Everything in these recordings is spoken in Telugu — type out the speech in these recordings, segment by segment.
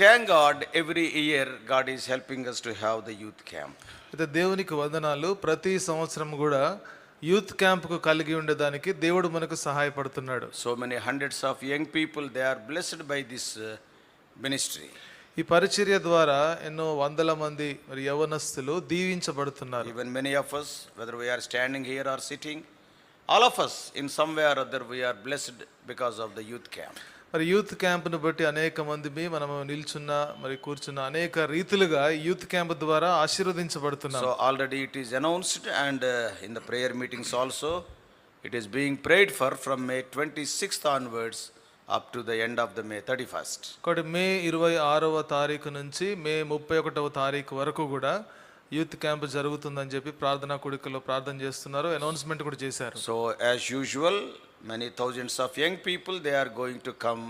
Thank God every year God is helping us to have the youth camp. అయితే దేవునికి వందనాలు. ప్రతి సంవత్సరం కూడా యూత్ క్యాంప్ కు కలిగి ఉండేదానికి దేవుడు మనకు సహాయపడుతున్నాడు. So many hundreds of young people, they are blessed by this ministry. ఈ పరిచర్య ద్వారా ఎన్నో వందల మంది మరి యవనస్తులు దీవించబడుతున్నారు. Even many of us, whether we are standing here or sitting, all of us in some way or other we are blessed because of the youth camp. మరి యూత్ క్యాంప్ను బట్టి అనేక మంది మనము నిల్చున్న మరి కూర్చున్న అనేక రీతిలుగా యూత్ క్యాంప్ ద్వారా ఆశీర్వదించబడుతున్నాం. So already it is announced and in the prayer meetings also it is being prayed for from May 26th onwards up to the end of the May 31st. కాబట్టి మే 26వ తారీఖు నుంచి మే 31వ తారీఖు వరకు కూడా యూత్ క్యాంప్ జరుగుతుందని చెప్పి ప్రార్థనా కూడికలో ప్రార్థన చేస్తున్నారు. అనౌన్స్మెంట్ కూడా చేశారు. So as usual, many thousands of young people, they are going to come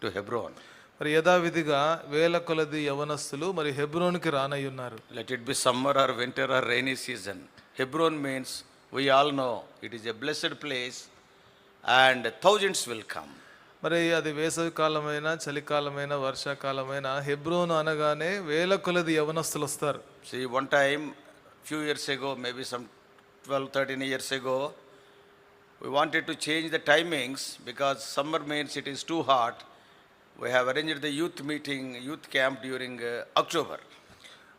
to Hebron. మరి యథావిధిగా వేల కొలది యవనస్తులు మరి హెబ్రోన్కి రానయ్యున్నారు. Let it be summer or winter or rainy season, Hebron means we all know it is a blessed place and thousands will come. మరి అది వేసవి కాలమైన చలికాలమైన వర్షాకాలమైన హెబ్రోన్ అనగానే వేల కొలది యవనస్తులు వస్తారు. See, one time few years ago, maybe some 12-13 years ago, we wanted to change the timings because summer means it is too hot. We have arranged the youth camp during October.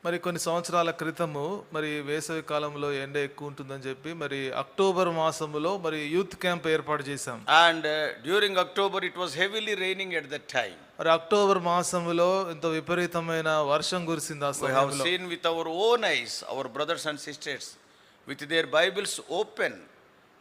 మరి కొన్ని సంవత్సరాల క్రితము మరి వేసవి కాలంలో ఎండ ఎక్కువ ఉంటుందని చెప్పి మరి అక్టోబర్ మాసంలో మరి యూత్ క్యాంప్ ఏర్పాటు చేశాం. And during October it was heavily raining at that time. మరి అక్టోబర్ మాసంలో ఎంతో విపరీతమైన వర్షం కురిసింది ఆ We have సమయంలో. seen with our own eyes our brothers and sisters with their Bibles open.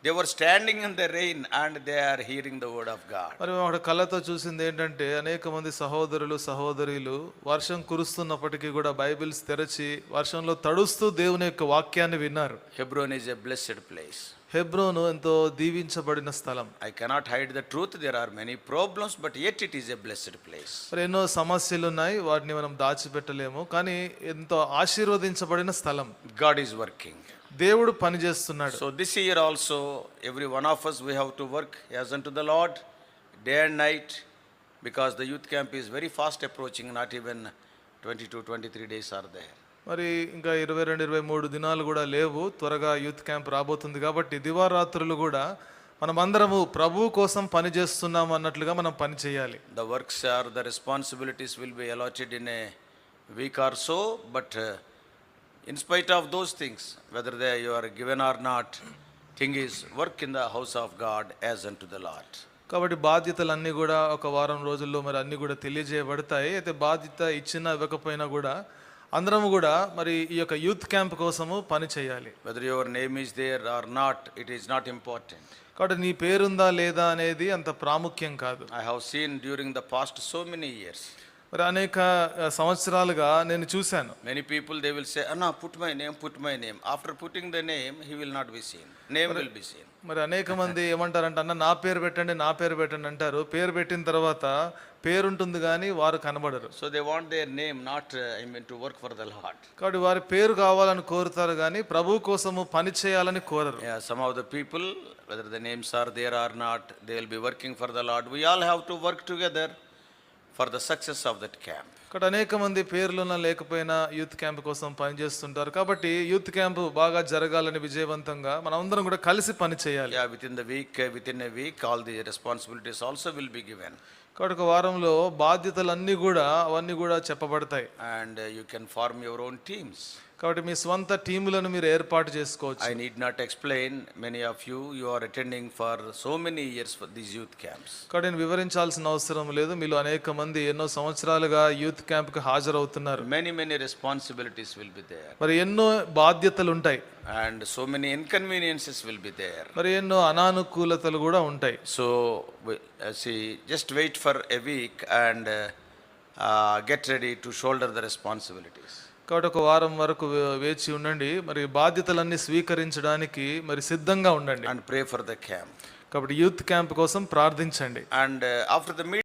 They were standing in the rain and they are hearing the word of God. మరి వాడు కళ్ళతో చూసింది ఏంటంటే అనేక మంది సహోదరులు సహోదరీలు వర్షం కురుస్తున్నప్పటికీ కూడా బైబిల్స్ తెరచి వర్షంలో తడుస్తూ దేవుని యొక్క వాక్యాన్ని విన్నారు. Hebron is a blessed place. హెబ్రోను ఎంతో దీవించబడిన స్థలం. I cannot hide the truth. There are many problems, but yet it is a blessed place. మరి ఎన్నో సమస్యలు ఉన్నాయి, వాటిని మనం దాచిపెట్టలేము, కానీ ఎంతో ఆశీర్వదించబడిన స్థలం. God is working. దేవుడు పని చేస్తున్నాడు. So this year also, every one of us, we have to work as unto the Lord day and night, because the youth camp is very fast approaching. Not even 22-23 days are there. మరి ఇంకా 22-23 దినాలు కూడా లేవు, త్వరగా యూత్ క్యాంప్ రాబోతుంది. కాబట్టి దివారాత్రులు కూడా మనమందరము ప్రభు కోసం పని చేస్తున్నాం అన్నట్లుగా మనం పని చేయాలి. The works or the responsibilities will be allotted in a week or so, but in spite of those things, whether you are given or not, thing is work in the house of God as unto the Lord. కాబట్టి బాధ్యతలన్నీ కూడా ఒక వారం రోజుల్లో మరి అన్నీ కూడా తెలియజేయబడతాయి. అయితే బాధ్యత ఇచ్చినా ఇవ్వకపోయినా కూడా అందరం కూడా మరి ఈ యొక్క యూత్ క్యాంప్ కోసము పని చేయాలి. Whether your name is there or not, it is not important. కాబట్టి నీ పేరుందా లేదా అనేది అంత ప్రాముఖ్యం కాదు. I have seen during the past so many years. మరి అనేక సంవత్సరాలుగా నేను చూశాను. Many people, they will say, "Anna, put my name." After putting the name, he will not be seen. Name will be seen. మరి అనేక మంది ఏమంటారంటే అన్న నా పేరు పెట్టండి అంటారు. పేరు పెట్టిన తర్వాత పేరుంటుంది కానీ వారు కనబడరు. So they want their name, not to work for the Lord. కాబట్టి వారి పేరు కావాలని కోరుతారు కానీ ప్రభు కోసము పని చేయాలని కోరరు. Yeah, some of the people, whether the names are there or not, they will be working for the Lord. We all have to work together for the success of that camp. ఇక్కడ అనేక మంది పేర్లున్న లేకపోయినా యూత్ క్యాంప్ కోసం పనిచేస్తుంటారు. కాబట్టి యూత్ క్యాంప్ బాగా జరగాలని విజయవంతంగా మనమందరం కూడా కలిసి పని చేయాలి. Yeah, within a week all the responsibilities also will be given. కాబట్టి ఒక వారంలో బాధ్యతలన్నీ కూడా అవన్నీ కూడా చెప్పబడతాయి. And you can form your own teams. కాబట్టి మీ స్వంత టీములను మీరు ఏర్పాటు చేసుకోవచ్చు. I need not explain, many of you are attending for so many years for these youth camps. కాబట్టి నేను వివరించాల్సిన అవసరం లేదు, మీలో అనేక మంది ఎన్నో సంవత్సరాలుగా యూత్ క్యాంప్ కి హాజరవుతున్నారు. Many responsibilities will be there. మరి ఎన్నో బాధ్యతలు ఉంటాయి. And so many inconveniences will be there. మరి ఎన్నో అనానుకూలతలు కూడా ఉంటాయి. So just wait for a week and get ready to shoulder the responsibilities. కాబట్టి ఒక వారం వరకు వేచి ఉండండి, మరి బాధ్యతలన్నీ స్వీకరించడానికి మరి సిద్ధంగా ఉండండి. And pray for the camp. కాబట్టి యూత్ క్యాంప్ కోసం ప్రార్థించండి. And after the meeting